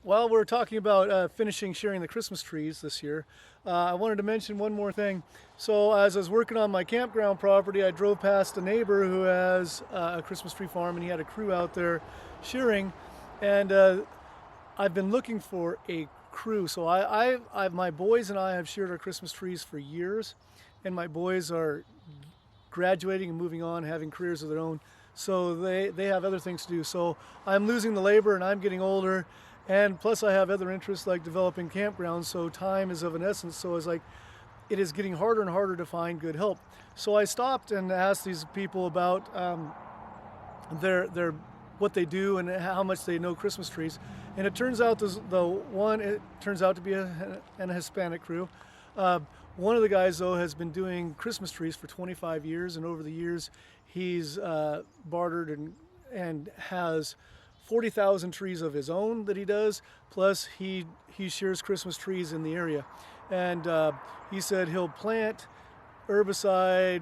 While we're talking about finishing shearing the Christmas trees this year, I wanted to mention one more thing. So as I was working on my campground property, I drove past a neighbor who has a Christmas tree farm, and he had a crew out there shearing. And I've been looking for a crew. So my boys and I have sheared our Christmas trees for years, and my boys are graduating and moving on, having careers of their own. So they have other things to do. So I'm losing the labor, and I'm getting older. And plus I have other interests like developing campgrounds, so time is of an essence. So it's like, it is getting harder and harder to find good help. So I stopped and asked these people about their what they do and how much they know Christmas trees. And it turns out it turns out to be an Hispanic crew. One of the guys though has been doing Christmas trees for 25 years, and over the years he's bartered and has 40,000 trees of his own that he does, plus he shears Christmas trees in the area. And he said he'll plant, herbicide,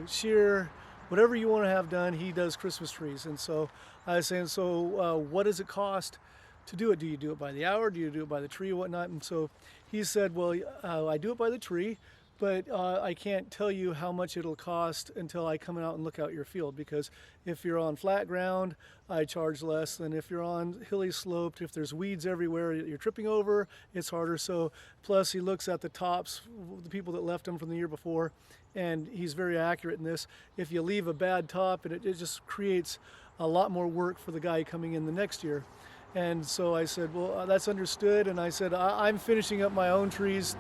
shear, whatever you want to have done, he does Christmas trees. And so I was saying, what does it cost to do it? Do you do it by the hour? Do you do it by the tree or whatnot? And so he said, well, I do it by the tree, but I can't tell you how much it'll cost until I come out and look out your field, because if you're on flat ground, I charge less than if you're on hilly sloped. If there's weeds everywhere you're tripping over, it's harder. So plus he looks at the tops, the people that left them from the year before, and he's very accurate in this. If you leave a bad top, it just creates a lot more work for the guy coming in the next year. And so I said, well, that's understood. And I said, I'm finishing up my own trees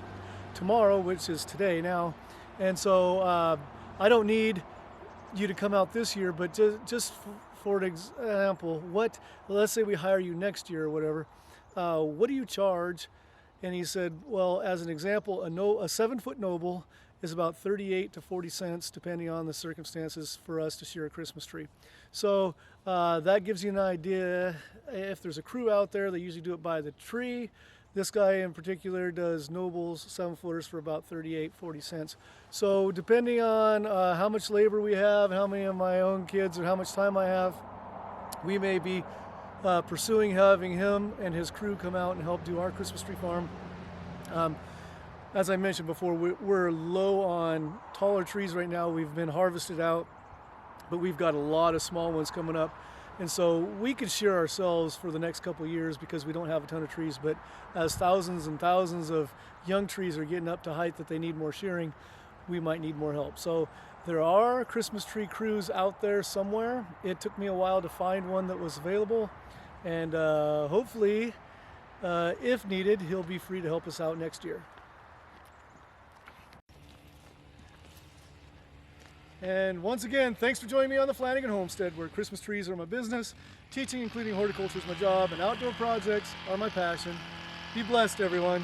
tomorrow, which is today now, and so I don't need you to come out this year, but just for example, let's say we hire you next year or whatever, what do you charge? And he said, well, as an example, a 7-foot noble is about 38 to 40 cents depending on the circumstances for us to shear a Christmas tree. So that gives you an idea. If there's a crew out there, they usually do it by the tree. This guy in particular does nobles, 7-footers, for about 38, 40 cents. So depending on how much labor we have, how many of my own kids, or how much time I have, we may be pursuing having him and his crew come out and help do our Christmas tree farm. As I mentioned before, we're low on taller trees right now. We've been harvested out, but we've got a lot of small ones coming up. And so we could shear ourselves for the next couple of years because we don't have a ton of trees, but as thousands and thousands of young trees are getting up to height that they need more shearing, we might need more help. So there are Christmas tree crews out there somewhere. It took me a while to find one that was available, and hopefully, if needed, he'll be free to help us out next year. And once again, thanks for joining me on the Flanagan Homestead, where Christmas trees are my business, teaching, including horticulture, is my job, and outdoor projects are my passion. Be blessed, everyone.